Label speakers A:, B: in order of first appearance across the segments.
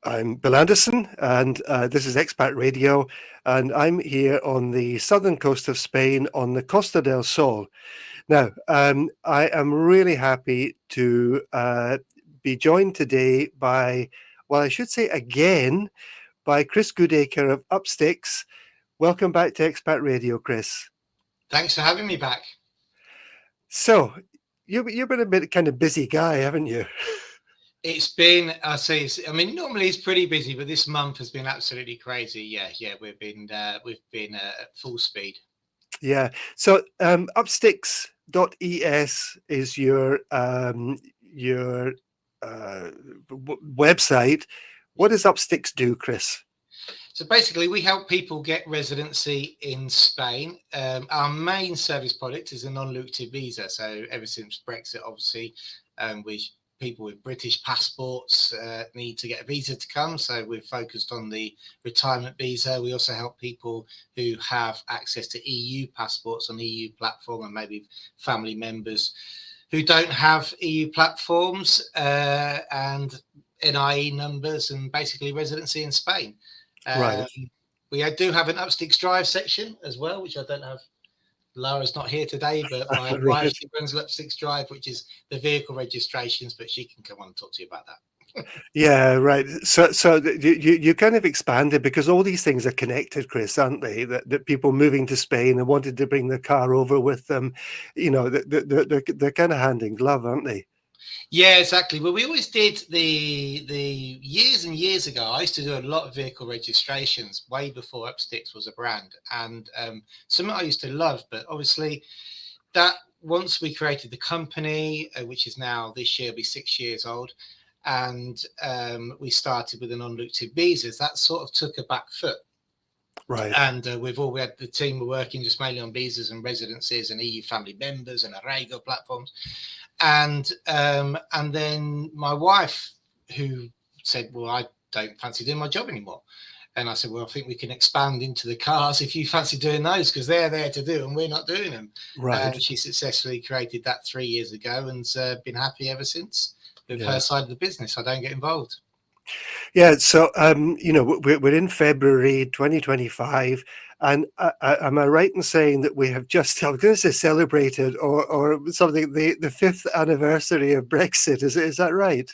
A: I'm Bill Anderson, and this is Expat Radio, and I'm here on the southern coast of Spain on the Costa del Sol. Now, I am really happy to be joined today by, well, I should say again, by Chris Goodacre of Upsticks. Welcome back to Expat Radio, Chris.
B: Thanks for having me back.
A: So, you've been a bit kind of busy guy, haven't you?
B: It's been, I mean, normally it's pretty busy, but this month has been absolutely crazy. Yeah, we've been at full speed.
A: Yeah. So upsticks.es is your website. What does Upsticks do, Chris?
B: So basically, we help people get residency in Spain. Our main service product is a non-lucrative visa. So ever since Brexit, obviously, we people with British passports need to get a visa to come. So we've focused on the retirement visa. We also help people who have access to EU passports on the EU platform, and maybe family members who don't have EU platforms and NIE numbers, and basically residency in Spain.
A: Right.
B: We do have an Upsticks Drive section as well, which I don't have. Laura's not here today, but my wife,
A: Right.
B: she runs Upsticks Drive, which is the vehicle registrations, but she can come on and talk to you about that.
A: Yeah, right. So you kind of expanded because all these things are connected, Chris, aren't they? That people moving to Spain and wanted to bring their car over with them, they're kind of hand in glove, aren't they?
B: Yeah, exactly. Well, we always did the years and years ago. I used to do a lot of vehicle registrations way before Upsticks was a brand, and something I used to love. But obviously, that once we created the company, which is now this year be 6 years old, and we started with the non-lucrative visas, that sort of took a back foot.
A: Right.
B: And we had the team were working just mainly on visas and residencies and EU family members and Arrego platforms. And then my wife, who said, well, I don't fancy doing my job anymore. And I said, well, I think we can expand into the cars if you fancy doing those, because they're there to do and we're not doing them.
A: Right.
B: And she successfully created that 3 years ago, and been happy ever since with
A: Yeah.
B: her side of the business. I don't get involved.
A: Yeah, so we're in February 2025, and am I right in saying that we have just, I was going to say celebrated or something, the fifth anniversary of Brexit? Is that right?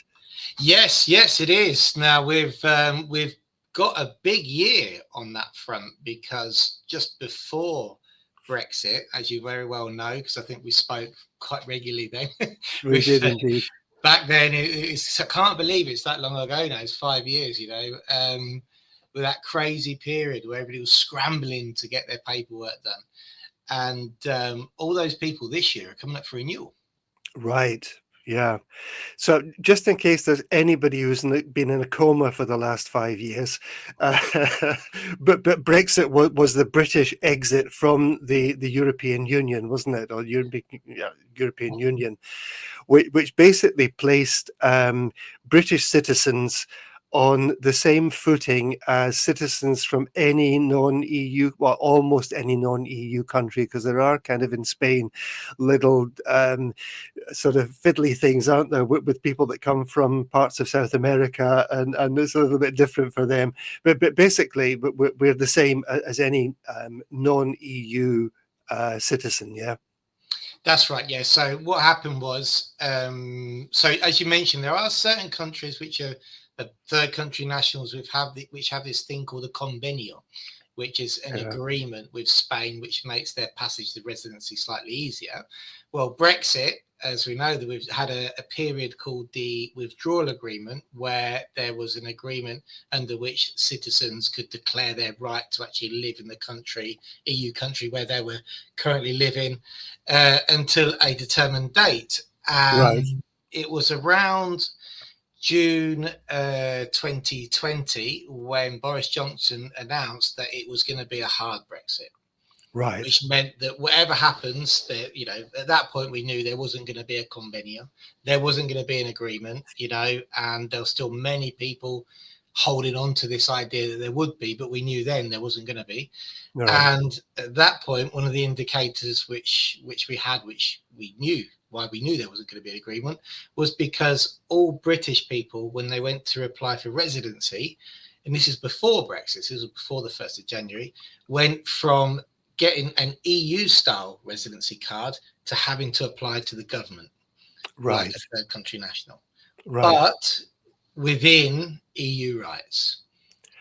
B: Yes, it is. Now we've got a big year on that front, because just before Brexit, as you very well know, because I think we spoke quite regularly then.
A: We did indeed.
B: Back then, I can't believe it's that long ago now. It's 5 years, with that crazy period where everybody was scrambling to get their paperwork done. And all those people this year are coming up for renewal.
A: Right. Yeah. So just in case there's anybody who's been in a coma for the last 5 years, uh, but Brexit was the British exit from the European Union, wasn't it? Or European Union, which basically placed British citizens on the same footing as citizens from any non-EU, well, almost any non-EU country, because there are kind of in Spain little sort of fiddly things, aren't there, with people that come from parts of South America, and it's a little bit different for them. But basically, we're the same as any non-EU citizen, yeah.
B: That's right. Yeah. So what happened was, so as you mentioned, there are certain countries which are third country nationals which have this thing called a convenio, which is an agreement with Spain, which makes their passage to residency slightly easier. Well, Brexit, as we know, that we've had a period called the withdrawal agreement, where there was an agreement under which citizens could declare their right to actually live in the country, EU country where they were currently living, until a determined date.
A: Right.
B: It was around June 2020 when Boris Johnson announced that it was going to be a hard Brexit.
A: Right.
B: Which meant that whatever happens, that at that point we knew there wasn't going to be a convenio, there wasn't going to be an agreement, and there were still many people holding on to this idea that there would be, but we knew then there wasn't going to be. Right. And at that point, one of the indicators which we knew why we knew there wasn't going to be an agreement was because all British people, when they went to apply for residency, and this is before Brexit, this was before the 1st of January, went from getting an EU style residency card to having to apply to the government like
A: Right.
B: a third country national,
A: Right.
B: but within EU rights,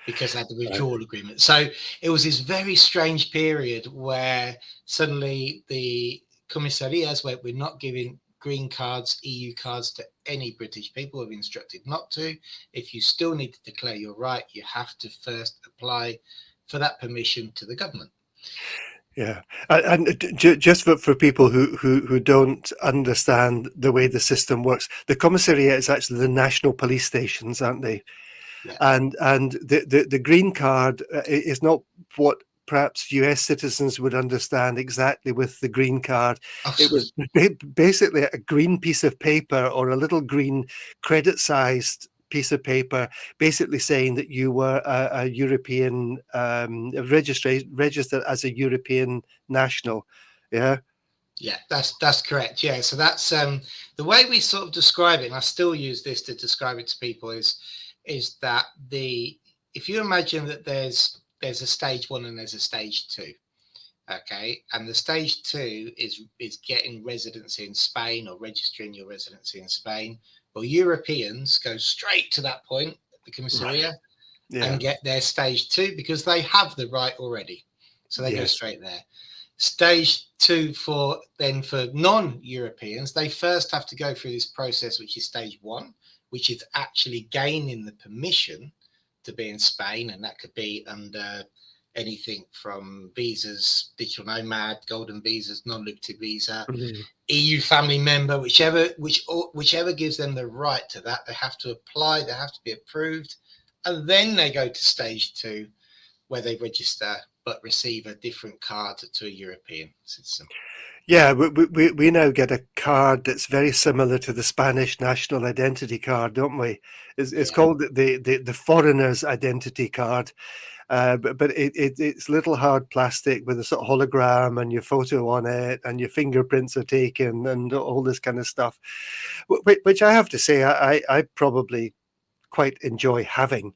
B: because they had the withdrawal agreement. So it was this very strange period where suddenly the commissarias where we're not giving green cards, EU cards to any British people, have instructed not to. If you still need to declare your right, you have to first apply for that permission to the government.
A: Yeah, and just for people who don't understand the way the system works, the commissariat is actually the national police stations, aren't they?
B: Yeah.
A: And the green card is not what perhaps US citizens would understand exactly with the green card. It was basically a green piece of paper or a little green credit-sized piece of paper, basically saying that you were a European, registered as a European national. Yeah.
B: Yeah, that's correct. Yeah, so that's the way we sort of describe it, and I still use this to describe it to people, is that if you imagine that there's a stage 1 and there's a stage 2, okay, and the stage 2 is getting residency in Spain or registering your residency in Spain. Well, Europeans go straight to that point, the commissaria, and get their stage 2 because they have the right already, so they go straight there. Stage 2 for non-Europeans, they first have to go through this process, which is stage 1, which is actually gaining the permission to be in Spain, and that could be under anything from visas, digital nomad, golden visas, non-lucrative visa, EU family member, whichever gives them the right to that. They have to apply, they have to be approved, and then they go to stage 2, where they register but receive a different card to a European citizen.
A: Yeah, we now get a card that's very similar to the Spanish national identity card, don't we? It's called the foreigner's identity card, but it's little hard plastic with a sort of hologram and your photo on it, and your fingerprints are taken, and all this kind of stuff, which I have to say I probably quite enjoy having.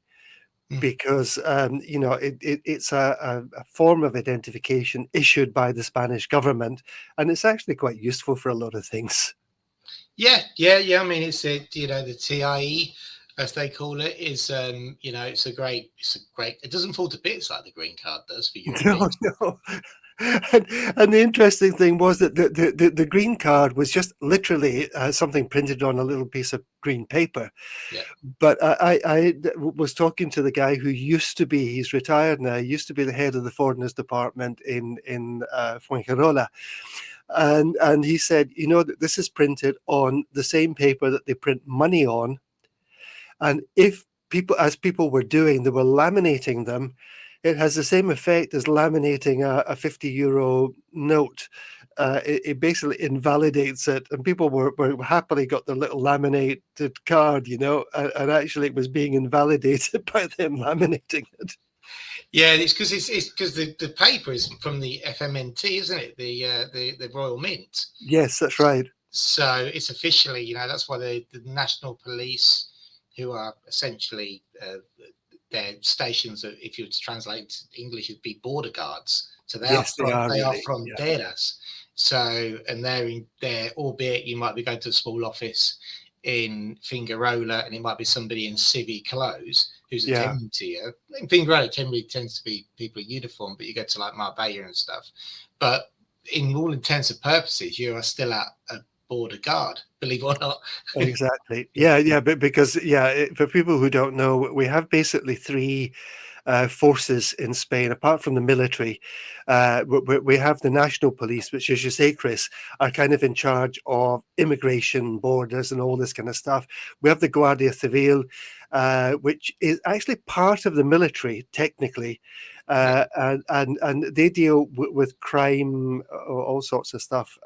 A: Because it's a form of identification issued by the Spanish government, and it's actually quite useful for a lot of things.
B: Yeah. I mean, it's the TIE, as they call it, is it's a great. It doesn't fall to bits like the green card does for Europeans.
A: No. And the interesting thing was that the green card was just literally something printed on a little piece of green paper.
B: Yeah.
A: But I was talking to the guy who he's retired now, used to be the head of the foreigners department in Fuengirola. And he said, that this is printed on the same paper that they print money on. And if people were doing, they were laminating them. It has the same effect as laminating a 50 euro note. It basically invalidates it, and people were happily got their little laminated card, and actually it was being invalidated by them laminating it.
B: Yeah, it's because the paper is from the FMNT, isn't it? The Royal Mint.
A: Yes, that's right.
B: So it's officially, that's why the National Police, who are essentially their stations, if you were to translate English, would be border guards. So they are fronteras. So, and they're in there, albeit you might be going to a small office in Fingarola, and it might be somebody in civvy clothes who's attending to you. In Fingarola, generally tends to be people in uniform, but you go to like Marbella and stuff. But in all intents and purposes, you are still at a border guard, believe it or not.
A: Exactly. Yeah. But because for people who don't know, we have basically three forces in Spain, apart from the military. We have the national police, which, as you say, Chris, are kind of in charge of immigration, borders, and all this kind of stuff. We have the Guardia Civil, which is actually part of the military, technically. And they deal with crime, all sorts of stuff,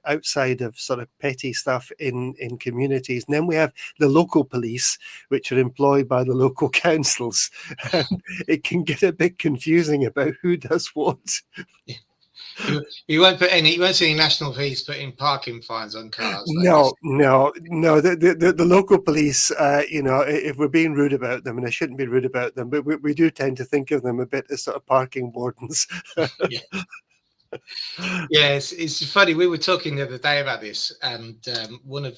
A: outside of sort of petty stuff in communities. And then we have the local police, which are employed by the local councils. And it can get a bit confusing about who does what.
B: You won't put any. You won't see any national police putting parking fines on cars. They
A: No,
B: just
A: no, no. The local police, if we're being rude about them, and I shouldn't be rude about them, but we do tend to think of them a bit as sort of parking wardens.
B: yeah. Yeah, it's funny. We were talking the other day about this, and one of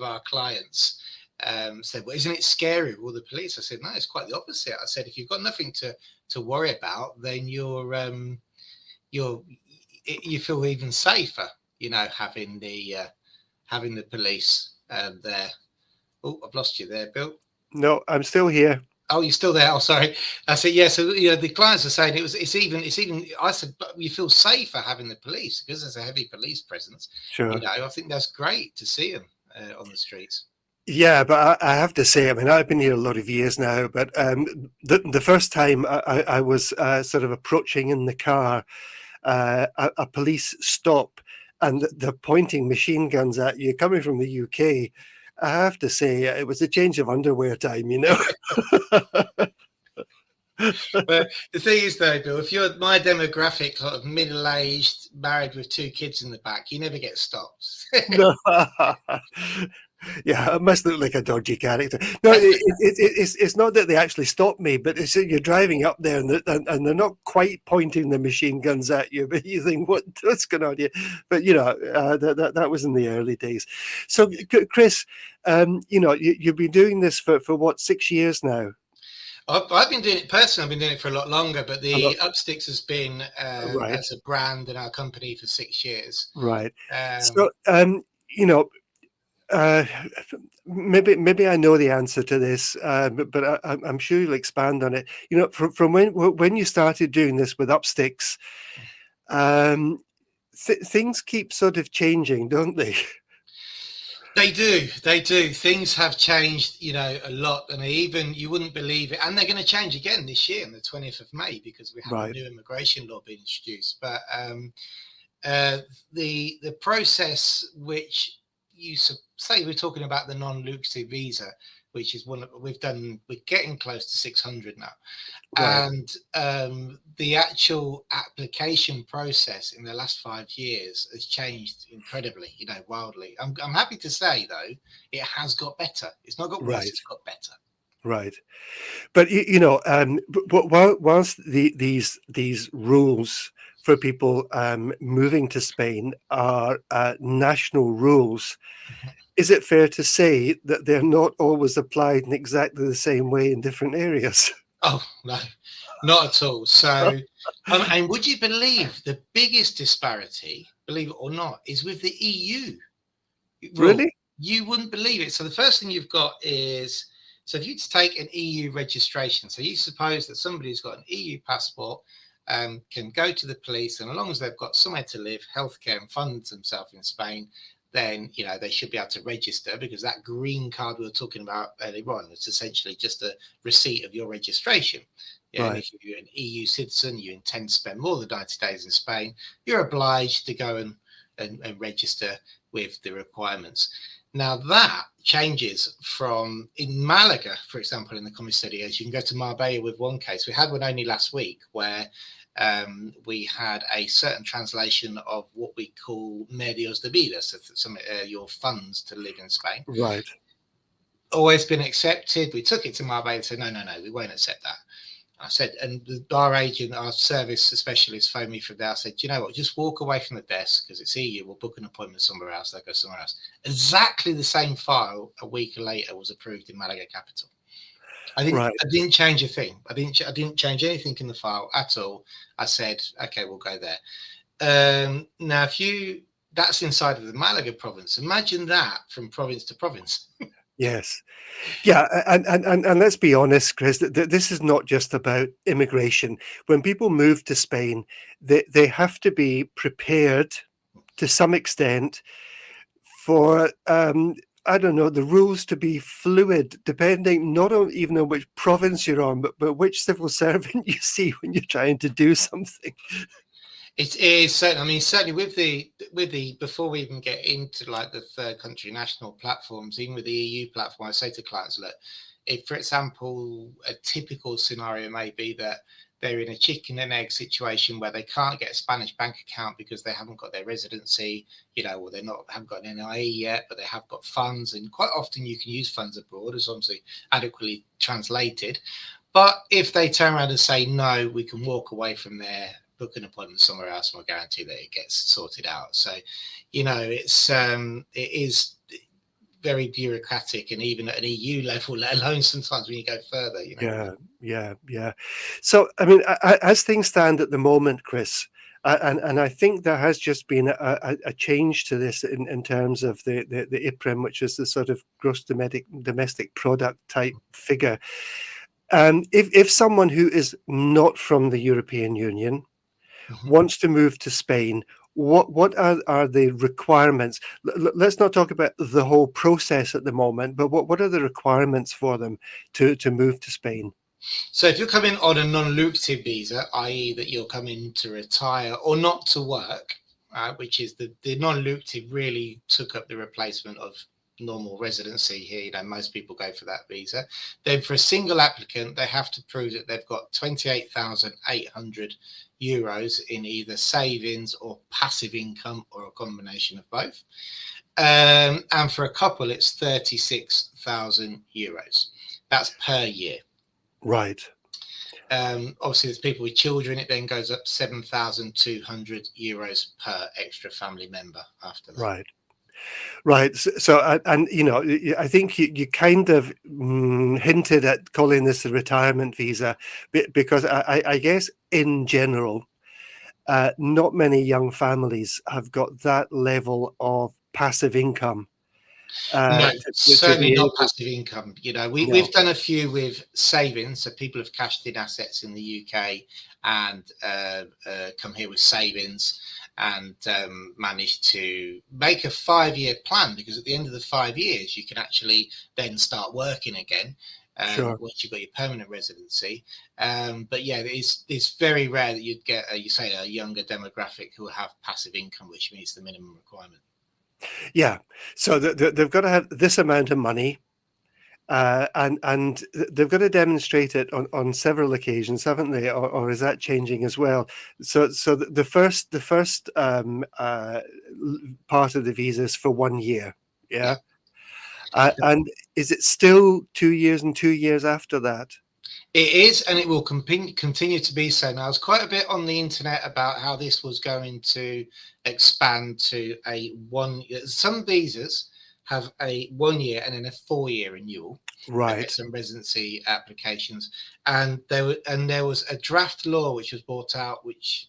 B: our clients said, "Well, isn't it scary with all the police?" I said, "No, it's quite the opposite." I said, "If you've got nothing to worry about, then you're you feel even safer, having the police there." Oh, I've lost you there, Bill.
A: No, I'm still here.
B: Oh, you're still there. Oh, sorry. I said, yeah. So the clients are saying it's even. I said, but you feel safer having the police because there's a heavy police presence.
A: Sure.
B: I think that's great to see them on the streets.
A: Yeah, but I have to say, I mean, I've been here a lot of years now, but the first time I was sort of approaching in the car, a police stop, and they're pointing machine guns at you coming from the UK. I have to say, it was a change of underwear time, you know.
B: But the thing is, though, Bill, if you're my demographic, sort of middle-aged, married with 2 kids in the back, you never get stopped.
A: No. Yeah, it must look like a dodgy character. No, it's not that they actually stop me, but it's that you're driving up there and they're not quite pointing the machine guns at you, but you think, what's going on here? But, that was in the early days. So, Chris, you've been doing this for what, 6 years now?
B: I've been doing it personally. I've been doing it for a lot longer, but
A: A lot,
B: the Upsticks has been
A: right,
B: as a brand in our company for 6 years.
A: right.
B: Um,
A: So, you know, Uh, maybe I know the answer to this, but I'm sure you'll expand on it. From when you started doing this with Upsticks, um, things keep sort of changing, don't they?
B: They do. They do. Things have changed, a lot, and you wouldn't believe it. And they're going to change again this year on the 20th of May because we have a
A: Right,
B: new immigration law being introduced. But uh, the process which say we're talking about the non-lucrative visa, which is one we're getting close to 600 now,
A: right,
B: and the actual application process in the last 5 years has changed incredibly, wildly. I'm happy to say though it has got better. It's not got worse,
A: right,
B: it's got better.
A: right. But whilst these rules for people moving to Spain are national rules, is it fair to say that they're not always applied in exactly the same way in different areas?
B: Oh no, not at all. So and would you believe the biggest disparity, believe it or not, is with the EU rule?
A: Really?
B: You wouldn't believe it. So the first thing you've got is, so if you take an EU registration, so you suppose that somebody who's got an EU passport can go to the police, and as long as they've got somewhere to live, healthcare, and fund themselves in Spain, then they should be able to register, because that green card we were talking about earlier on is essentially just a receipt of your registration. Yeah, and
A: Right,
B: if you're an EU citizen, you intend to spend more than 90 days in Spain, you're obliged to go and register with the requirements. Now that changes from in Malaga, for example, in the commissarias. You can go to Marbella with one case. We had one only last week where we had a certain translation of what we call medios de vida, so your funds to live in Spain.
A: right,
B: Always been accepted. We took it to Marbella and said, no, we won't accept that. I said, and our agent, our service specialist phoned me from there. I said, you know what, just walk away from the desk because it's EU. We'll book an appointment somewhere else. They'll go somewhere else. Exactly the same file a week later was approved in Malaga capital. I
A: right.
B: didn't change a thing. I didn't change anything in the file at all. I said, okay, we'll go there. Now, that's inside of the Malaga province. Imagine that from province to province.
A: Yes. Yeah, and let's be honest, Chris, this is not just about immigration. When people move to Spain, they have to be prepared to some extent for I don't know, the rules to be fluid, depending not on even on which province you're on, but which civil servant you see when you're trying to do something.
B: It is certain. I mean, certainly with the before we even get into like the third country national platforms, even with the EU platform, I say to clients, look, if for example a typical scenario may be that they're in a chicken and egg situation where they can't get a Spanish bank account because they haven't got their residency, or they're not haven't got an NIE yet, but they have got funds. And quite often you can use funds abroad as obviously adequately translated. But if they turn around and say no, we can walk away from there, book an appointment somewhere else, and we'll guarantee that it gets sorted out. So, it is very bureaucratic, and even at an EU level, let alone sometimes when you go further.
A: Yeah. So, I mean, as things stand at the moment, Chris, and I think there has just been a change to this in terms of the IPRIM, which is the sort of gross domestic product type figure. If someone who is not from the European Union wants to move to Spain, what are the requirements? Let's not talk about the whole process at the moment, but what are the requirements for them to move to Spain?
B: So if you're coming on a non-lucrative visa, i.e. that you're coming to retire or not to work, which is the non-lucrative really took up the replacement of normal residency here. Most people go for that visa. Then for a single applicant, they have to prove that they've got 28,800 euros in either savings or passive income, or a combination of both. And for a couple, it's 36,000 euros. That's per year.
A: Right.
B: Obviously, there's people with children. It then goes up 7,200 euros per extra family member after that.
A: Right. So, and I think you kind of hinted at calling this a retirement visa, because I guess in general, not many young families have got that level of passive income
B: No,
A: to
B: certainly
A: be
B: not
A: able.
B: passive income.
A: No,
B: We've done a few with savings, so people have cashed in assets in the UK and come here with savings and managed to make a 5-year plan, because at the end of the 5 years, you can actually then start working again.
A: sure.
B: Once you've got your permanent residency. But yeah, it's very rare that you'd get, a younger demographic who will have passive income, which meets the minimum requirement.
A: Yeah. So they've got to have this amount of money, and they've got to demonstrate it on several occasions, haven't they? Or is that changing as well? So the first part of the visa is for 1 year.
B: Yeah.
A: Yeah. And is it still 2 years and 2 years after that?
B: It is, and it will continue to be so. Now, there's quite a bit on the internet about how this was going to expand to a one. Some visas have a 1 year and then a 4-year renewal.
A: Right.
B: Some residency applications, and there was a draft law which was brought out, which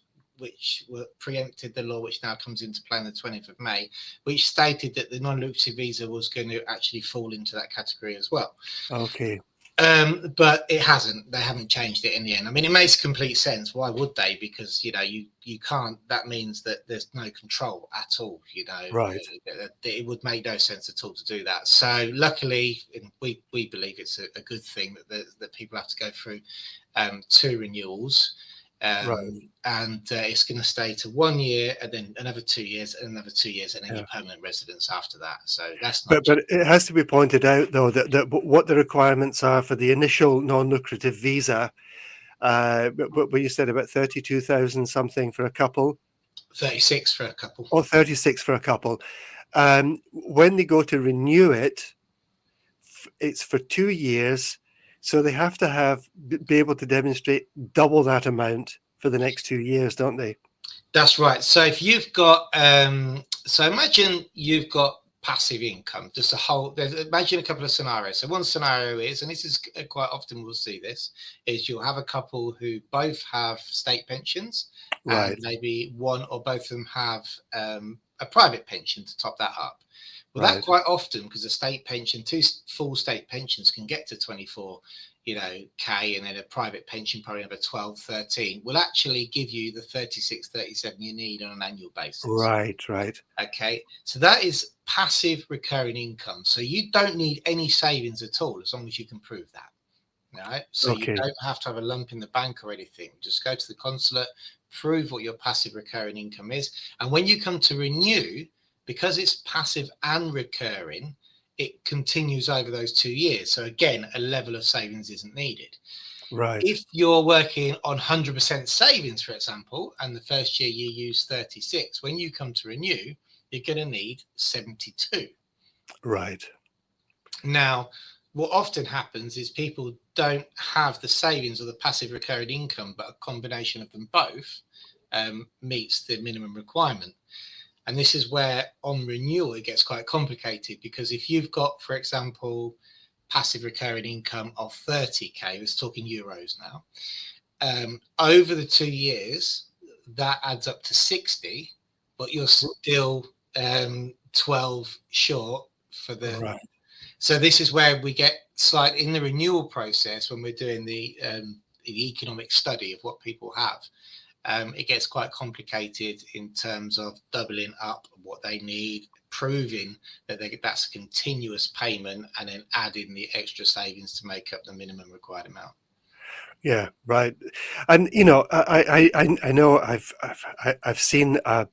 B: preempted the law which now comes into play on the 20th of May, which stated that the non-lucrative visa was going to actually fall into that category as well.
A: Okay.
B: But it hasn't. They haven't changed it in the end. I mean, it makes complete sense. Why would they? Because you can't. That means that there's no control at all.
A: Right.
B: It would make no sense at all to do that. So luckily, we believe it's a good thing that people have to go through 2 renewals.
A: Right.
B: And it's going to stay to 1 year, and then another 2 years, and another 2 years, and then
A: Yeah.
B: your permanent residence after that. So that's not.
A: But it has to be pointed out, though, that what the requirements are for the initial non-lucrative visa. But you said about 32,000 something for a couple,
B: 36 for a couple.
A: or 36 for a couple. When they go to renew it, it's for 2 years, so they have to be able to demonstrate double that amount for the next 2 years, don't they?
B: That's right. So if you've got, so imagine you've got passive income, just imagine a couple of scenarios. So one scenario is, and this is quite often we'll see this, is you'll have a couple who both have state pensions,
A: Right.
B: and maybe one or both of them have a private pension to top that up. Well,
A: Right.
B: that quite often, because a state pension, 2 full state pensions can get to 24 K, and then a private pension probably another 12, 13, will actually give you the 36, 37 you need on an annual basis.
A: Right.
B: Okay, so that is passive recurring income. So you don't need any savings at all, as long as you can prove that. Right? So
A: Okay.
B: you don't have to have a lump in the bank or anything. Just go to the consulate, prove what your passive recurring income is, and when you come to renew, because it's passive and recurring, it continues over those 2 years. So again, a level of savings isn't needed.
A: Right.
B: If you're working on 100% savings, for example, and the first year you use 36, when you come to renew, you're going to need 72.
A: Right.
B: Now, what often happens is people don't have the savings or the passive recurring income, but a combination of them both meets the minimum requirement. And this is where on renewal it gets quite complicated, because if you've got, for example, passive recurring income of 30k, let's talking euros now, over the 2 years, that adds up to 60, but you're still 12 short for the.
A: Right.
B: So this is where we get slight in the renewal process when we're doing the economic study of what people have. It gets quite complicated in terms of doubling up what they need, proving that that's a continuous payment, and then adding the extra savings to make up the minimum required amount.
A: Yeah, right. And I know I've seen a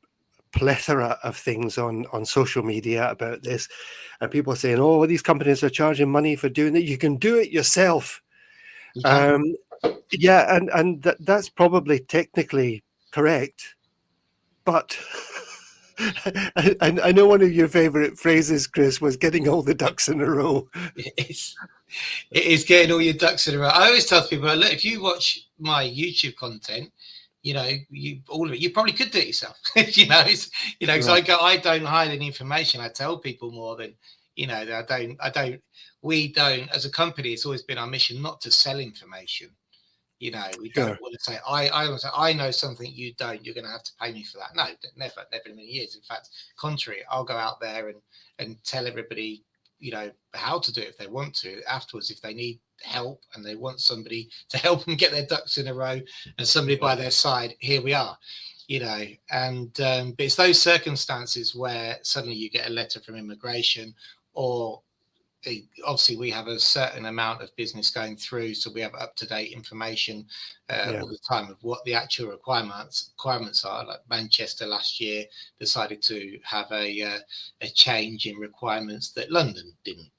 A: plethora of things on social media about this, and people saying, "Oh, well, these companies are charging money for doing it. You can do it yourself."
B: You can.
A: Um, yeah, and that's probably technically correct, but I know one of your favorite phrases, Chris, was getting all the ducks in a row.
B: It is getting all your ducks in a row. I always tell people, look, if you watch my YouTube content, all of it, you probably could do it yourself. Because
A: Right.
B: I don't hide any information. I tell people more than, we don't, as a company, it's always been our mission not to sell information. We don't
A: Sure.
B: want to say, I know something you don't, you're going to have to pay me for that. No, never in many years. In fact, contrary, I'll go out there and tell everybody, how to do it if they want to. Afterwards, if they need help and they want somebody to help them get their ducks in a row and somebody by their side, here we are. But it's those circumstances where suddenly you get a letter from immigration, or obviously we have a certain amount of business going through, so we have up-to-date information
A: Yeah.
B: all the time of what the actual requirements are. Like Manchester last year decided to have a change in requirements that London didn't.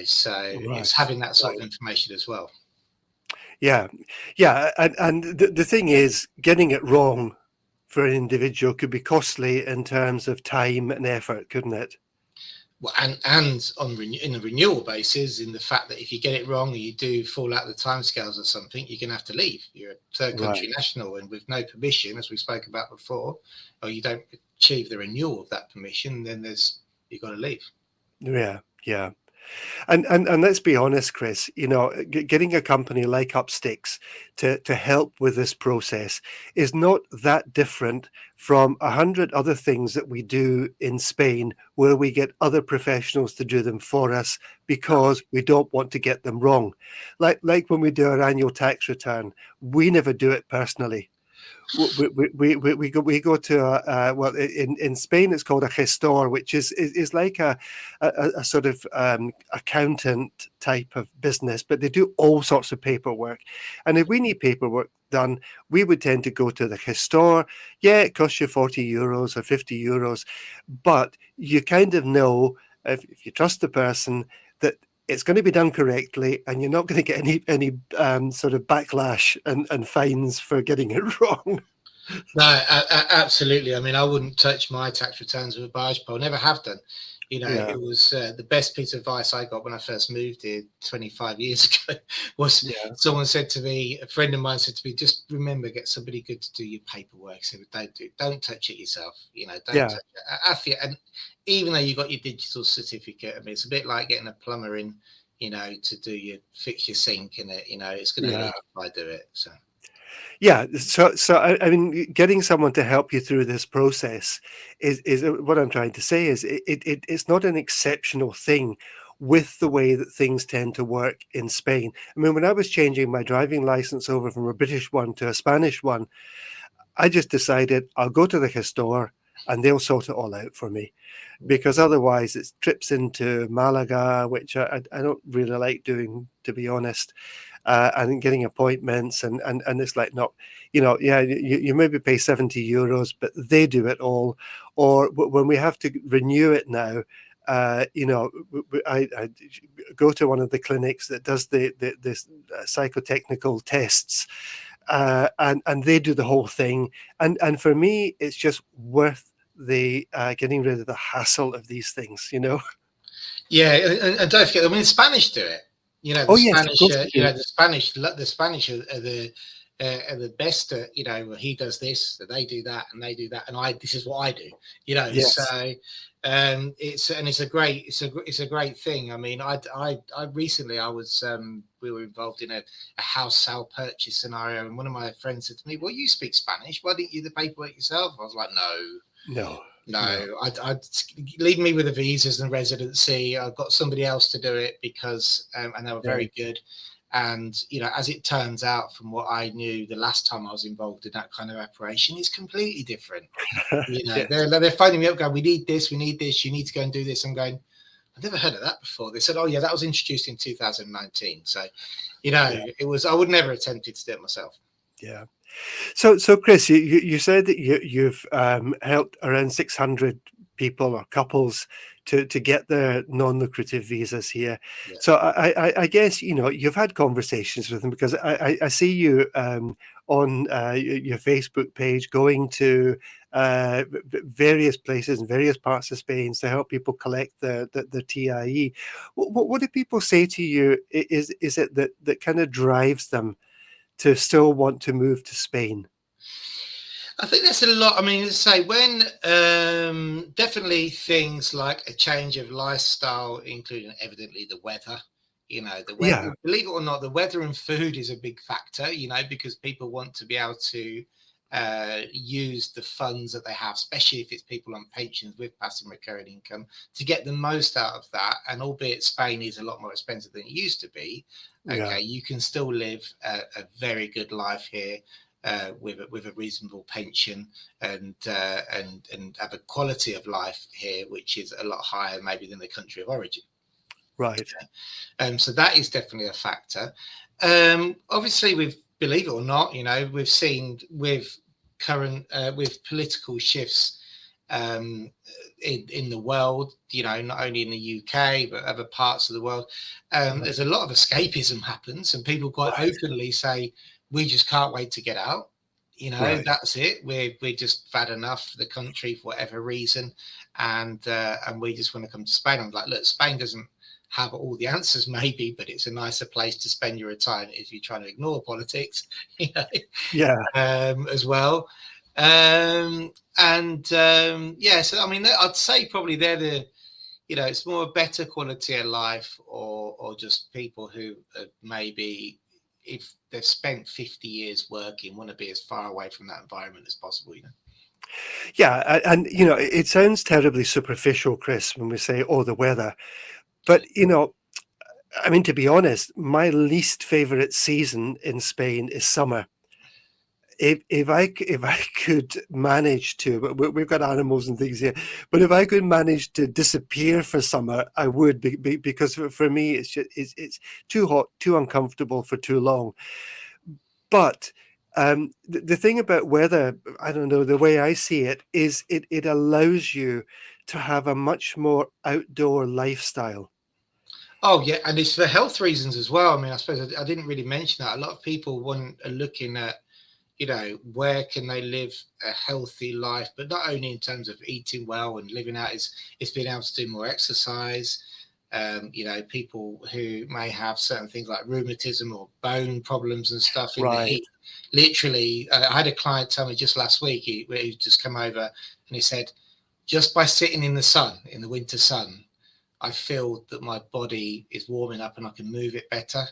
B: So
A: Right.
B: it's having that sort
A: Right.
B: of information as well.
A: Yeah. Yeah. And the thing is, getting it wrong for an individual could be costly in terms of time and effort, couldn't it?
B: Well, and in a renewal basis, in the fact that if you get it wrong or you do fall out of the timescales or something, you're going to have to leave. You're a third country
A: Right.
B: national, and with no permission, as we spoke about before, or you don't achieve the renewal of that permission, then you've got to leave.
A: Yeah. Yeah. And let's be honest, Chris, getting a company like Upsticks to help with this process is not that different from 100 other things that we do in Spain, where we get other professionals to do them for us because we don't want to get them wrong. Like when we do our annual tax return, we never do it personally. We go to well, in Spain it's called a gestor, which is like a sort of accountant type of business, but they do all sorts of paperwork. And if we need paperwork done, we would tend to go to the gestor. Yeah, it costs you 40 euros or 50 euros, but you kind of know, if you trust the person, that it's going to be done correctly, and you're not going to get any sort of backlash and fines for getting it wrong.
B: No, absolutely. I mean, I wouldn't touch my tax returns with a barge pole. Never have done.
A: Yeah,
B: It was the best piece of advice I got when I first moved here 25 years ago. Was
A: yeah,
B: someone said to me, a friend of mine said to me, just remember, get somebody good to do your paperwork. So don't touch it yourself. Don't
A: yeah,
B: touch it. And even though you got your digital certificate, I mean, it's a bit like getting a plumber in, to fix your sink, and it's going to
A: yeah.
B: leak if I do it. So.
A: Yeah, so I mean, getting someone to help you through this process is what I'm trying to say is it's not an exceptional thing with the way that things tend to work in Spain. I mean, when I was changing my driving license over from a British one to a Spanish one, I just decided I'll go to the gestor and they'll sort it all out for me, because otherwise it's trips into Malaga, which I don't really like doing, to be honest, and getting appointments and it's like, no, yeah, you maybe pay 70 euros, but they do it all. Or when we have to renew it now, I go to one of the clinics that does the psychotechnical tests, and they do the whole thing. And for me, it's just worth the getting rid of the hassle of these things.
B: Yeah, and don't forget, I mean, the Spanish do it. The
A: Oh yes, of
B: Spanish,
A: course they do.
B: the Spanish are the best at, he does this, they do that, and they do that, and this is what I do. So
A: Yes.
B: it's a great, it's a great thing. I mean, I recently I was we were involved in a house sale purchase scenario, and one of my friends said to me, "Well, you speak Spanish. Why didn't you do the paperwork yourself?" I was like, "No."
A: No. No.
B: No, I'd leave me with the visas and residency. I've got somebody else to do it because, and they were
A: Right.
B: very good. And as it turns out, from what I knew the last time I was involved in that kind of operation, it's completely different.
A: Yes.
B: They're phoning me up, going, "We need this, we need this. You need to go and do this." I'm going, "I've never heard of that before." They said, "Oh yeah, that was introduced in 2019." So,
A: Yeah.
B: it was. I would never attempted to do it myself.
A: Yeah. So Chris, you said that you've helped around 600 people or couples to get their non-lucrative visas here.
B: Yeah.
A: So I guess you've had conversations with them, because I see you on your Facebook page going to various places in various parts of Spain to help people collect the TIE. What do people say to you? Is it that kind of drives them to still want to move to Spain?
B: I think that's a lot. I mean, as I say, when definitely things like a change of lifestyle, including evidently the weather. The weather.
A: Yeah,
B: Believe it or not, the weather and food is a big factor. Because people want to be able to use the funds that they have, especially if it's people on pensions with passive recurring income, to get the most out of that. And albeit Spain is a lot more expensive than it used to be,
A: yeah,
B: okay, you can still live a very good life here with a reasonable pension and have a quality of life here, which is a lot higher maybe than the country of origin.
A: right.
B: So that is definitely a factor. Obviously, believe it or not, we've seen with current with political shifts in the world, not only in the UK but other parts of the world,
A: Right,
B: there's a lot of escapism happens, and people quite
A: right,
B: openly say, "We just can't wait to get out."
A: right.
B: That's it. We just had enough of the country for whatever reason, and we just want to come to Spain. I'm like, look, Spain doesn't have all the answers, maybe, but it's a nicer place to spend your retirement if you're trying to ignore politics,
A: Yeah,
B: as well. Yeah, so I mean, I'd say probably they're it's more a better quality of life, or just people who maybe, if they've spent 50 years working, want to be as far away from that environment as possible.
A: yeah, and it sounds terribly superficial, Chris, when we say, "Oh, the weather," but I mean, to be honest, my least favorite season in Spain is summer. If I could manage to, but we've got animals and things here, but if I could manage to disappear for summer, I would, because for me it's just it's too hot, too uncomfortable for too long. But the thing about weather, I don't know, the way I see it is it allows you to have a much more outdoor lifestyle.
B: Oh yeah, and it's for health reasons as well. I mean, I suppose I didn't really mention that. A lot of people are looking at, where can they live a healthy life, but not only in terms of eating well and living out, it's being able to do more exercise. People who may have certain things like rheumatism or bone problems and stuff in the
A: Right.
B: heat. Literally, I had a client tell me just last week, he just come over and he said, just by sitting in the sun, in the winter sun, I feel that my body is warming up and I can move it better.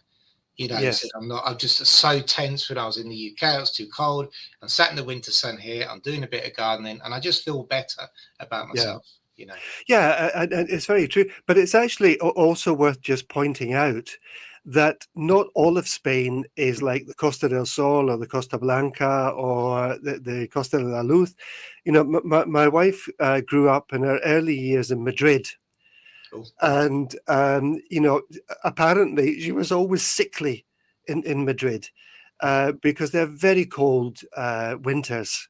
B: He said,
A: Yes.
B: I'm just so tense when I was in the UK. It was too cold. I'm sat in the winter sun here. I'm doing a bit of gardening and I just feel better about
A: Yeah.
B: myself.
A: Yeah, and it's very true. But it's actually also worth just pointing out that not all of Spain is like the Costa del Sol or the Costa Blanca or the Costa de la Luz. My wife grew up in her early years in Madrid.
B: Cool.
A: And, apparently she was always sickly in Madrid because they're very cold winters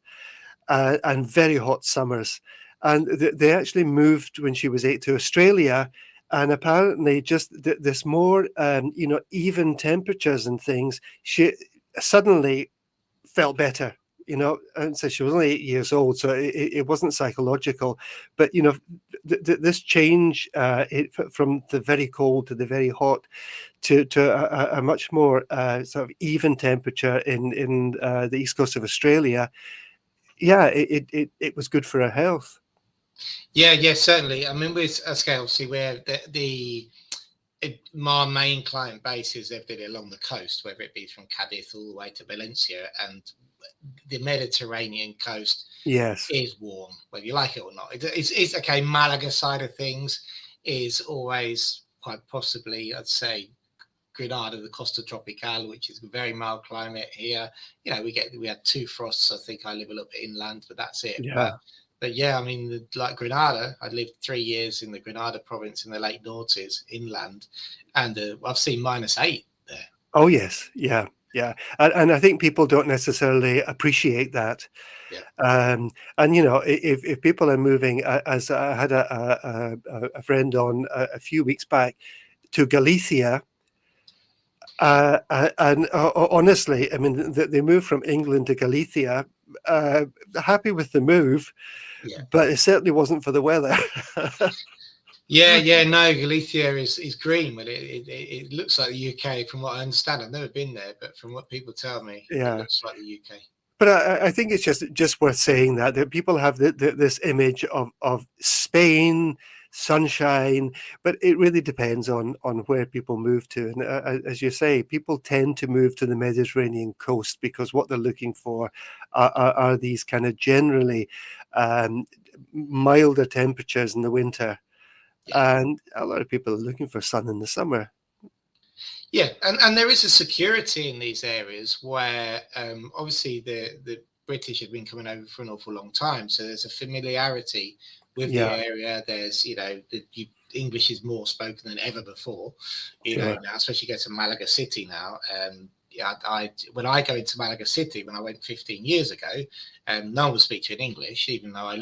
A: and very hot summers. and they actually moved when she was 8 to Australia, and apparently just this more even temperatures and things, she suddenly felt better. And so she was only 8 years old, so it wasn't psychological, but this change, from the very cold to the very hot to a much more sort of even temperature in the east coast of Australia. Yeah, it was good for her health.
B: Yeah, certainly. I mean, with scale, obviously, where my main client base is everything along the coast, whether it be from Cadiz all the way to Valencia, and the Mediterranean coast
A: Yes.
B: is warm, whether you like it or not. It's okay. Malaga side of things is always quite possibly, I'd say, Granada, the Costa Tropical, which is a very mild climate here. We had 2 frosts. I think I live a little bit inland, but that's it.
A: Yeah.
B: But yeah, I mean, like Granada, I lived 3 years in the Granada province in the late noughties inland, and I've seen -8 there.
A: Oh yes. Yeah. Yeah. And I think people don't necessarily appreciate that.
B: Yeah,
A: And if people are moving, as I had a friend on a few weeks back to Galicia. And honestly, I mean, they moved from England to Galicia, uh, happy with the move,
B: yeah.
A: but it certainly wasn't for the weather.
B: Yeah. No, Galicia is green, but it looks like the UK from what I understand. I've never been there, but from what people tell me, it
A: Yeah.
B: looks like the UK.
A: But I think it's just worth saying that people have this image of Spain, sunshine, but it really depends on where people move to. And as you say, people tend to move to the Mediterranean coast because what they're looking for are these kind of generally um, milder temperatures in the winter.
B: Yeah.
A: And a lot of people are looking for sun in the summer.
B: Yeah, and there is a security in these areas where obviously the British have been coming over for an awful long time, so there's a familiarity with the
A: Yeah,
B: area. There's English is more spoken than ever before,
A: sure.
B: now, especially go to Malaga City now. Yeah, when I go into Malaga City, when I went 15 years ago, no one would speak to you in English, even though I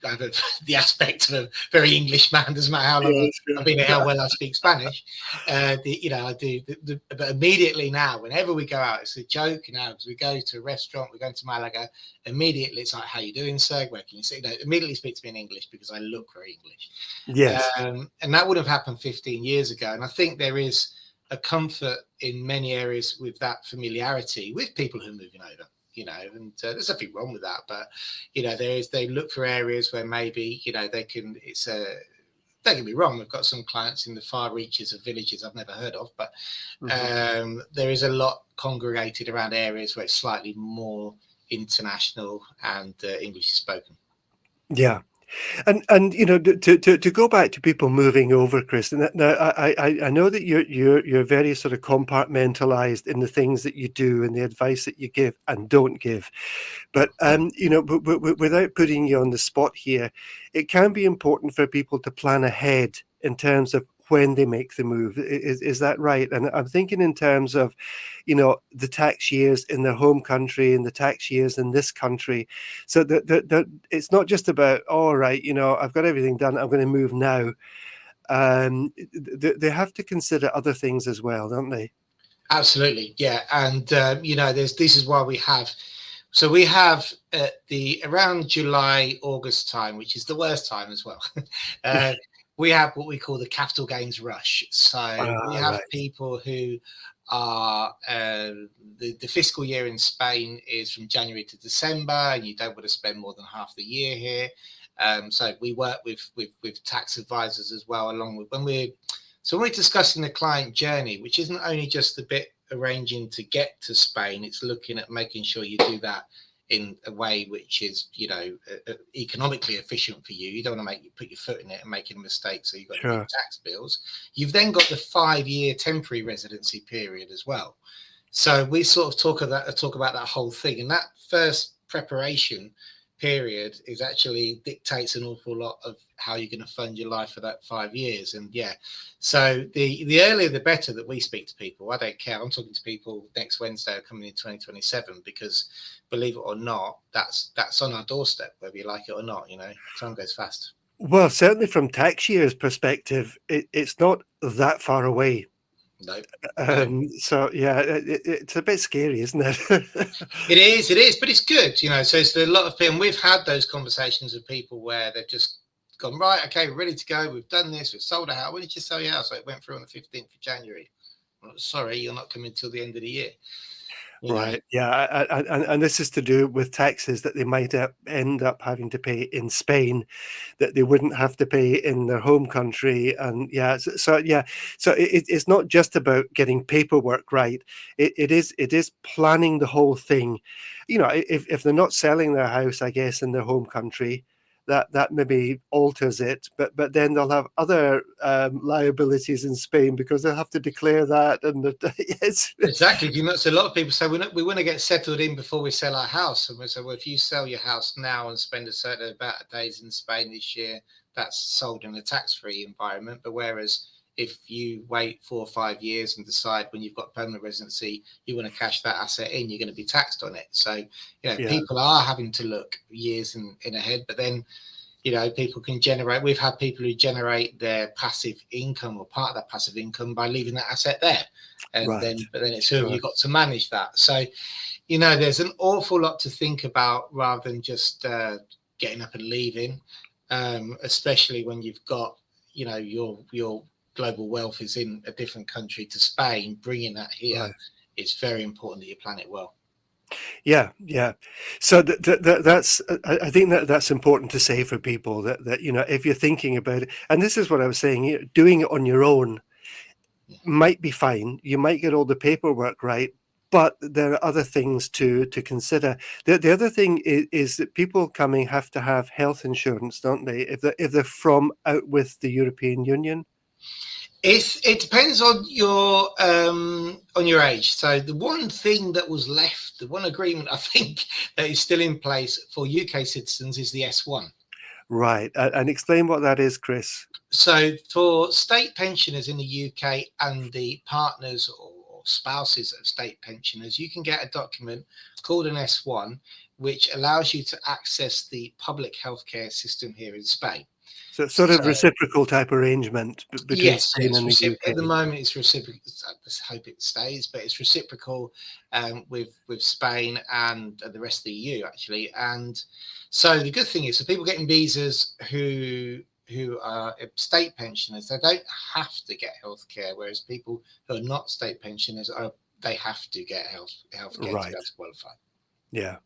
B: have the aspect of a very English man. Doesn't matter how long
A: Yeah,
B: I've
A: sure.
B: been here, how well I speak Spanish. I do. But immediately now, whenever we go out, it's a joke now because we go to a restaurant, we're going to Malaga. Immediately, it's like, "How you doing, sir? Where can you sit?" Immediately speak to me in English because I look very English.
A: Yes.
B: And that would have happened 15 years ago. And I think there is a comfort in many areas with that familiarity with people who are moving over. And there's nothing wrong with that, but they look for areas where maybe they can. Don't get me wrong, we've got some clients in the far reaches of villages I've never heard of, but there is a lot congregated around areas where it's slightly more international and English is spoken.
A: Yeah. And to go back to people moving over, Chris. Now I know that you're very sort of compartmentalized in the things that you do and the advice that you give and don't give. But without putting you on the spot here, it can be important for people to plan ahead in terms of when they make the move. Is that right? And I'm thinking in terms of, the tax years in their home country and the tax years in this country. So that it's not just about, all right, I've got everything done, I'm going to move now. They have to consider other things as well, don't they?
B: Absolutely, yeah. And this is why we have. So we have the around July, August time, which is the worst time as well. We have what we call the capital gains rush. So we have
A: Right.
B: people who are the fiscal year in Spain is from January to December, and you don't want to spend more than half the year here. So we work with tax advisors as well, along with when we're discussing the client journey, which isn't only just the bit arranging to get to Spain, it's looking at making sure you do that in a way which is, economically efficient for you. You don't want to put your foot in it and making a mistake, so you've got the big
A: Sure.
B: tax bills. You've then got the 5-year temporary residency period as well. So we sort of talk about that whole thing. And that first preparation period is actually dictates an awful lot of how you're going to fund your life for that 5 years. And yeah, so the earlier the better that we speak to people. I don't care. I'm talking to people next Wednesday coming in 2027, because believe it or not, that's on our doorstep, whether you like it or not. Time goes fast.
A: Well, certainly from tax year's perspective, it's not that far away.
B: No, no.
A: So yeah, it's a bit scary, isn't it?
B: It is, but it's good, So it's a lot of people, and we've had those conversations with people where they've just gone, right, okay, we're ready to go. We've done this. We've sold a house. When did you sell your house? It went through on the 15th of January. Well, sorry, you're not coming till the end of the year.
A: Right. Yeah. And this is to do with taxes that they might end up having to pay in Spain that they wouldn't have to pay in their home country. And yeah, yeah, so it's not just about getting paperwork right. It is planning the whole thing. If they're not selling their house, I guess, in their home country, that maybe alters it, but then they'll have other liabilities in Spain because they'll have to declare that, and it's
B: Exactly. So a lot of people say we want to get settled in before we sell our house, and we say, well, if you sell your house now and spend a certain amount of days in Spain this year, that's sold in a tax-free environment. But whereas if you wait 4 or 5 years and decide when you've got permanent residency you want to cash that asset in, you're going to be taxed on it. So people are having to look years in ahead. But then people can generate. We've had people who generate their passive income or part of that passive income by leaving that asset there, and
A: right.
B: but then it's who you've got to manage that. So there's an awful lot to think about rather than just getting up and leaving, especially when you've got your global wealth is in a different country to Spain. Bringing that here, it's very important that you plan it well.
A: Yeah. So that's I think that's important to say for people that if you're thinking about it, and this is what I was saying, doing it on your own might be fine. You might get all the paperwork right, but there are other things to consider. The other thing is that people coming have to have health insurance, don't they? If they're from out with the European Union.
B: It depends on your age. So the one thing that was left, the one agreement I think that is still in place for UK citizens is the S1.
A: Right, and explain what that is, Chris.
B: So for state pensioners in the UK and the partners or spouses of state pensioners, you can get a document called an S1, which allows you to access the public healthcare system here in Spain.
A: So sort of reciprocal type arrangement between Spain and the UK.
B: At the moment, it's reciprocal. I hope it stays, but it's reciprocal with Spain and the rest of the EU, actually. And so the good thing is, so people getting visas who are state pensioners, they don't have to get healthcare, whereas people who are not state pensioners they have to get healthcare to be able to qualify.
A: Yeah.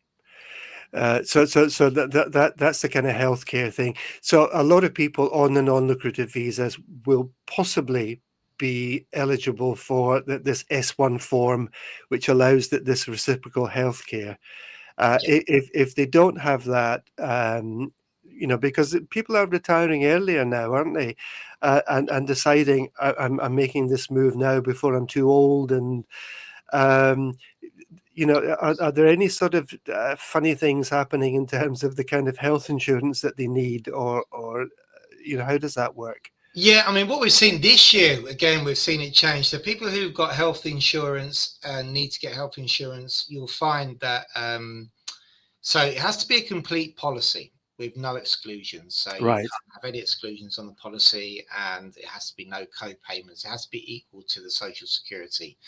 A: So that's the kind of healthcare thing. So a lot of people on the non-lucrative visas will possibly be eligible for this S1 form, which allows this reciprocal healthcare. If they don't have that, because people are retiring earlier now, aren't they? And deciding I'm making this move now before I'm too old, and are there any sort of funny things happening in terms of the kind of health insurance that they need, or how does that work?
B: Yeah, I mean, what we've seen this year, again, we've seen it change. So people who've got health insurance and need to get health insurance, you'll find that so it has to be a complete policy with no exclusions. So you can't have any exclusions on the policy, and it has to be no co-payments. It has to be equal to the Social Security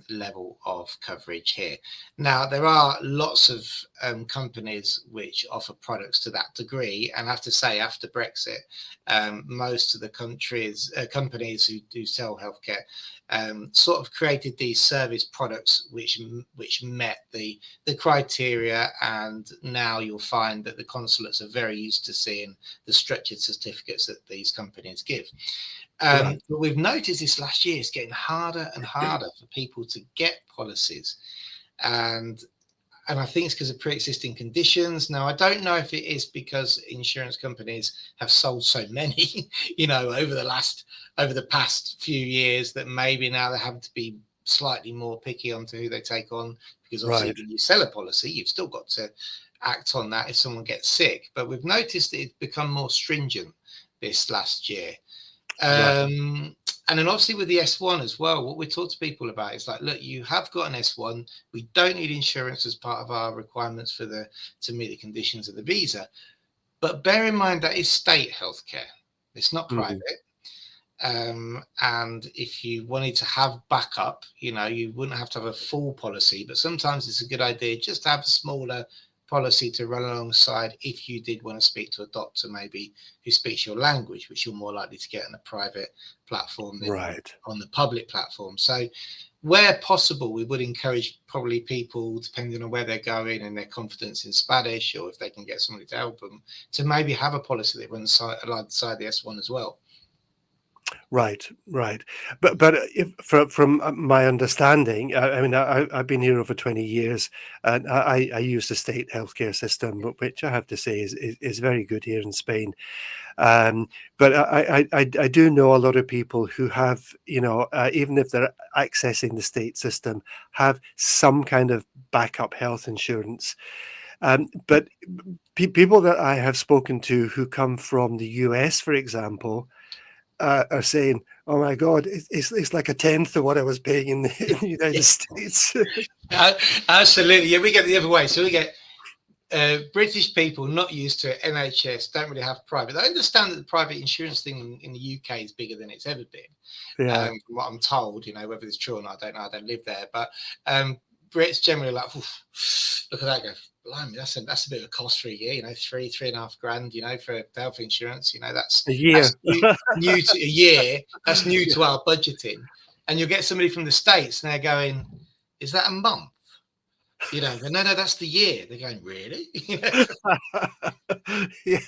B: level of coverage here. Now, there are lots of companies which offer products to that degree, and I have to say, after Brexit, most of the companies who do sell healthcare sort of created these service products which met the criteria, and now you'll find that the consulates are very used to seeing the structured certificates that these companies give. But we've noticed this last year, it's getting harder and harder for people to get policies, and I think it's because of pre-existing conditions. Now, I don't know if it is because insurance companies have sold so many, over the past few years, that maybe now they're having to be slightly more picky onto who they take on, because obviously
A: Right.
B: when you sell a policy, you've still got to act on that if someone gets sick. But we've noticed that it's become more stringent this last year.
A: Right.
B: And then obviously with the S1 as well, what we talk to people about is like, look, you have got an S1. We don't need insurance as part of our requirements for to meet the conditions of the visa. But bear in mind that is state healthcare. It's not
A: Mm.
B: private. And if you wanted to have backup, you wouldn't have to have a full policy, but sometimes it's a good idea just to have a smaller policy to run alongside if you did want to speak to a doctor maybe who speaks your language, which you're more likely to get on a private platform than
A: Right.
B: on the public platform. So where possible, we would encourage probably people, depending on where they're going and their confidence in Spanish, or if they can get somebody to help them, to maybe have a policy that runs alongside the S1 as well.
A: Right, right. But if from my understanding, I mean, I've been here over 20 years, and I use the state healthcare system, which I have to say is very good here in Spain. But I do know a lot of people who have, even if they're accessing the state system, have some kind of backup health insurance. But people that I have spoken to who come from the US, for example, are saying, "Oh my God, it's like a tenth of what I was paying in in the United States."
B: Absolutely. Yeah, we get the other way. So we get British people not used to it, NHS, don't really have private. I understand that the private insurance thing in the UK is bigger than it's ever been.
A: Yeah.
B: From what I'm told, whether it's true or not, I don't know. I don't live there. But Brits generally like, look at that, go, blimey, that's a bit of a cost for a year, three and a half grand, for health insurance,
A: A
B: that's
A: year.
B: new to a year, that's new
A: Yeah.
B: to our budgeting. And you'll get somebody from the States and they're going, is that a month? No, that's the year. They're going, really?
A: Yeah.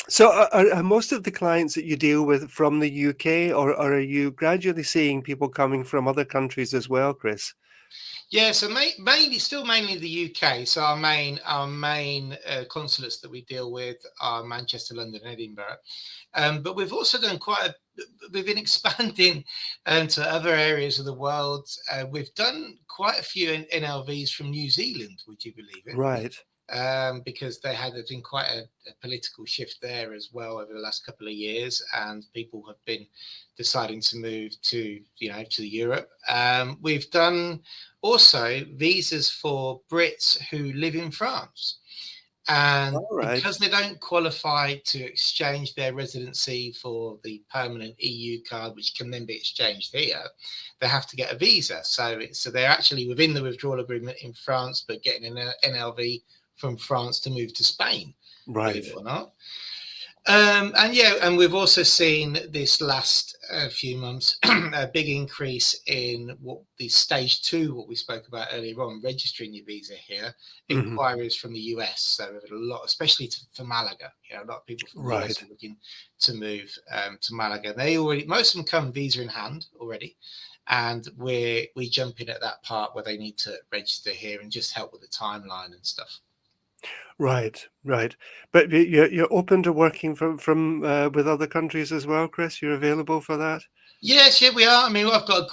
A: So are most of the clients that you deal with from the UK, or are you gradually seeing people coming from other countries as well, Chris?
B: Yeah, so mainly the UK. So our main consulates that we deal with are Manchester, London, and Edinburgh. But we've also done we've been expanding to other areas of the world. We've done quite a few NLVs from New Zealand, would you believe it?
A: Right.
B: Because there's been quite a political shift there as well over the last couple of years, and people have been deciding to move to Europe. We've done also visas for Brits who live in France. And
A: All right.
B: because they don't qualify to exchange their residency for the permanent EU card, which can then be exchanged here, they have to get a visa. So they're actually within the withdrawal agreement in France, but getting an NLV from France to move to Spain,
A: Right.
B: believe it or not. And we've also seen this last few months a big increase in what the stage 2, what we spoke about earlier on, registering your visa here,
A: Mhm.
B: inquiries from the US. So we've had a lot, especially for Malaga. A lot of people from the US
A: Right.
B: are looking to move to Malaga. Most of them come visa in hand already, and we jump in at that part where they need to register here and just help with the timeline and stuff.
A: Right. Right. But you're open to working from with other countries as well, Chris? You're available for that?
B: Yes, yeah, we are. I mean, I've got a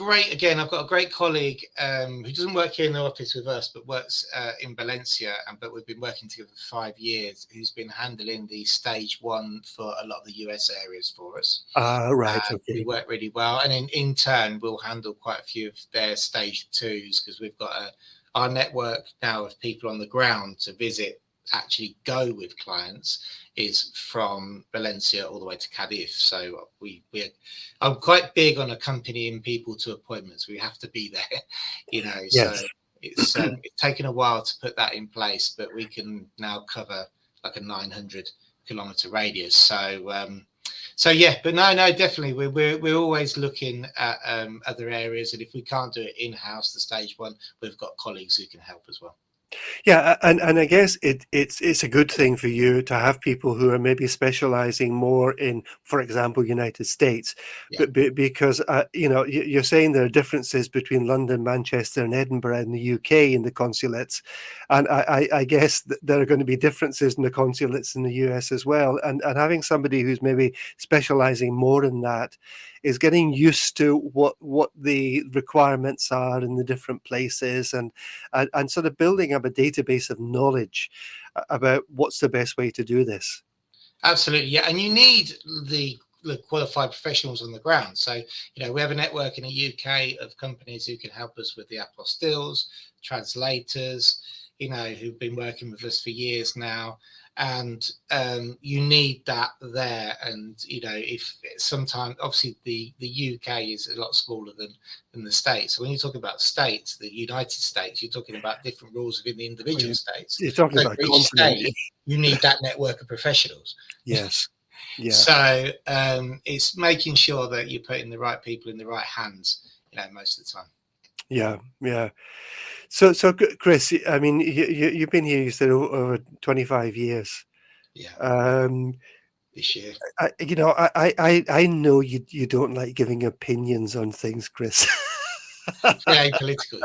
B: great colleague who doesn't work here in the office with us, but works in Valencia. But we've been working together for 5 years. Who's been handling the stage 1 for a lot of the US areas for us.
A: Ah, right.
B: We
A: Okay.
B: work really well, and in turn, we'll handle quite a few of their stage 2s because we've got our network now of people on the ground to visit, actually go with clients, is from Valencia all the way to Cadiz. So I'm quite big on accompanying people to appointments. We have to be there, So
A: Yes.
B: it's taken a while to put that in place, but we can now cover like a 900-kilometer radius. So yeah, but no, definitely we're always looking at other areas, and if we can't do it in house, the stage 1, we've got colleagues who can help as well.
A: Yeah, and I guess it's a good thing for you to have people who are maybe specializing more in, for example, United States,
B: Yeah.
A: but because you're saying there are differences between London, Manchester, and Edinburgh in the UK in the consulates, and I guess there are going to be differences in the consulates in the US as well, and having somebody who's maybe specializing more in that is getting used to what the requirements are in the different places, and sort of building up a database of knowledge about what's the best way to do this.
B: Absolutely, yeah, and you need the qualified professionals on the ground. So, we have a network in the UK of companies who can help us with the apostilles, translators, who've been working with us for years now. And you need that there. And, if sometimes, obviously, the UK is a lot smaller than the States. So when you talk about states, the United States, you're talking about different rules within the individual states.
A: You're talking
B: So
A: about
B: for
A: a
B: each
A: continent.
B: state, you need that network of professionals.
A: Yes. Yeah.
B: So it's making sure that you're putting the right people in the right hands, most of the time.
A: Yeah, yeah. So, Chris, I mean, you've been here, you said, over 25 years.
B: Yeah.
A: Um,
B: This year.
A: I know you don't like giving opinions on things, Chris.
B: Very political,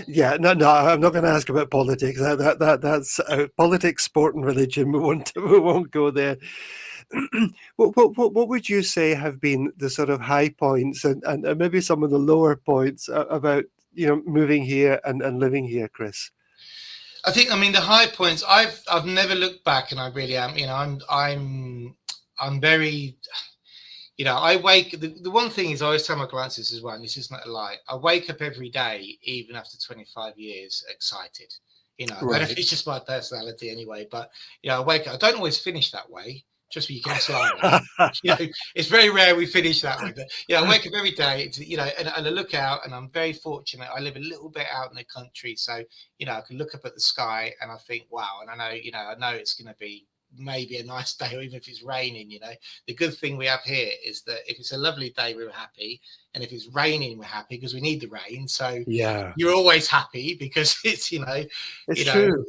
A: Yeah, no, I'm not going to ask about politics. That's politics, sport, and religion. We won't go there. What would you say have been the sort of high points and maybe some of the lower points about moving here and living here, Chris?
B: I think, the high points, I've never looked back, and I really am, I'm very, I wake, the one thing is I always tell my clients this as well, and this is not a lie. I wake up every day, even after 25 years, excited. I don't know if it's just my personality anyway, but, I wake up, I don't always finish that way. Trust me, you can ask Lara. It's very rare we finish that way. But I wake up every day, and I look out, and I'm very fortunate. I live a little bit out in the country, so I can look up at the sky, and I think, wow. And I know it's going to be maybe a nice day, or even if it's raining. The good thing we have here is that if it's a lovely day, we're happy, and if it's raining, we're happy because we need the rain. So
A: yeah,
B: you're always happy because it's
A: it's true.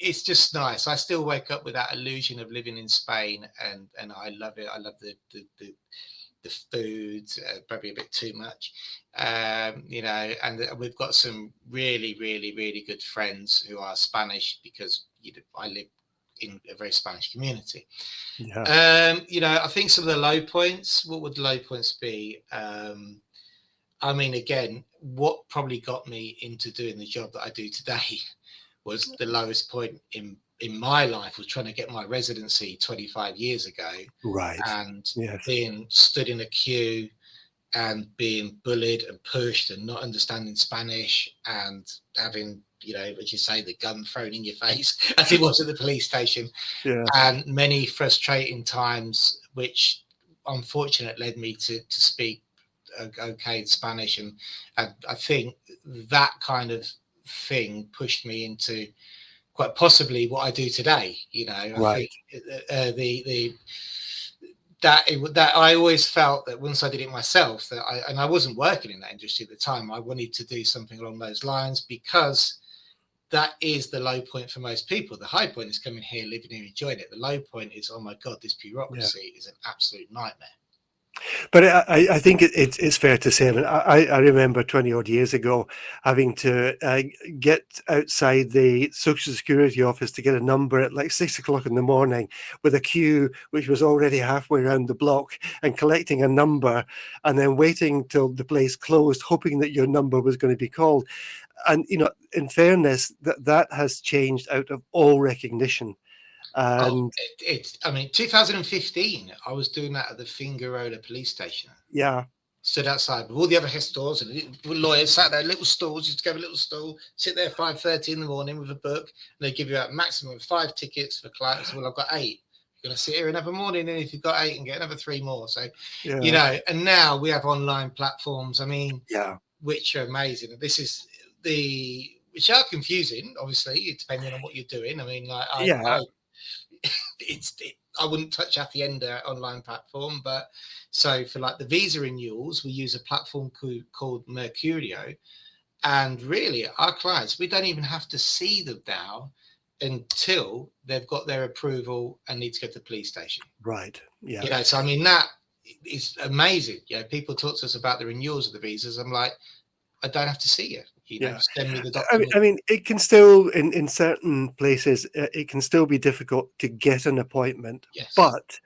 B: It's just nice. I still wake up with that illusion of living in Spain, and I love it. I love the food, probably a bit too much, and we've got some really, really, really good friends who are Spanish because I live in a very Spanish community.
A: Yeah.
B: I think some of the low points. What would the low points be? Again, what probably got me into doing the job that I do today was the lowest point in my life was trying to get my residency 25 years ago.
A: Right.
B: And
A: yes.
B: being stood in a queue and being bullied and pushed and not understanding Spanish and having, as you say, the gun thrown in your face as it was at the police station.
A: Yeah.
B: And many frustrating times, which unfortunately led me to speak okay Spanish. And I think that kind of thing pushed me into quite possibly what I do today. I think that I always felt that once I did it myself, that I wasn't working in that industry at the time. I wanted to do something along those lines because that is the low point for most people. The high point is coming here, living here, enjoying it. The low point is, oh my God, this bureaucracy is an absolute nightmare.
A: But I think it's fair to say, I remember 20 odd years ago having to get outside the Social Security office to get a number at like 6 o'clock in the morning with a queue which was already halfway around the block, and collecting a number and then waiting till the place closed, hoping that your number was going to be called. And, in fairness, that has changed out of all recognition. And
B: 2015, I was doing that at the Fingarola police station.
A: yeah,
B: stood outside with all the other stores and lawyers sat there, little stools. You just go a little stool, sit there 5:30 in the morning with a book, and they give you a maximum of 5 tickets for clients. Well, I've got 8. You're going to sit here another morning, and if you've got 8, and get another 3 more. So, and now we have online platforms. Which are amazing. This is which are confusing, obviously, depending on what you're doing. I wouldn't touch Hacienda online platform, but so for like the visa renewals, we use a platform called Mercurio, and really our clients, we don't even have to see them now until they've got their approval and need to go to the police station.
A: Right. Yeah.
B: So that is amazing. People talk to us about the renewals of the visas. I'm like, I don't have to see you. Send me the document.
A: I mean, it can still, in certain places, it can still be difficult to get an appointment.
B: Yes.
A: But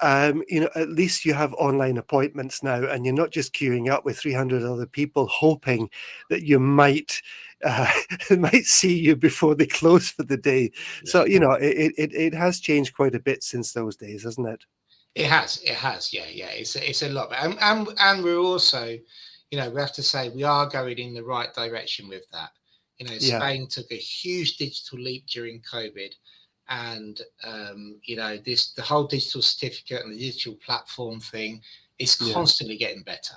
A: at least you have online appointments now, and you're not just queuing up with 300 other people hoping that you might uh, might see you before they close for the day.
B: Yeah.
A: So, it has changed quite a bit since those days, hasn't it?
B: It has, yeah. It's a lot, and we're also, we have to say we are going in the right direction with that.
A: Yeah,
B: Spain took a huge digital leap during COVID, and the whole digital certificate and the digital platform thing is
A: yeah.
B: constantly getting better.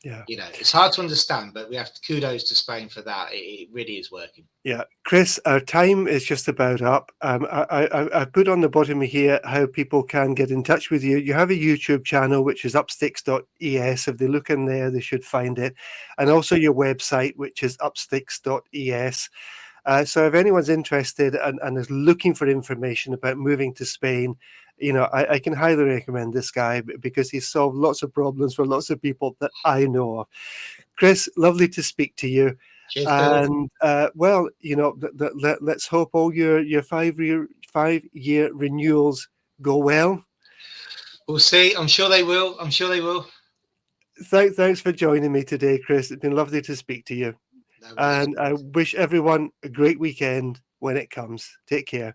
A: Yeah.
B: It's hard to understand, but we have to kudos to Spain for that. It really is working.
A: Yeah, Chris, our time is just about up. I put on the bottom here how people can get in touch with you. You have a YouTube channel, which is upsticks.es. If they look in there, they should find it. And also your website, which is upsticks.es. So if anyone's interested and is looking for information about moving to Spain, I can highly recommend this guy because he's solved lots of problems for lots of people that I know of. Chris, lovely to speak to you.
B: Cheers, Bill.
A: And well, let's hope all your 5-year renewals go well.
B: We'll see. I'm sure they will. I'm sure they will.
A: Thanks for joining me today, Chris. It's been lovely to speak to you.
B: No worries.
A: And I wish everyone a great weekend when it comes. Take care.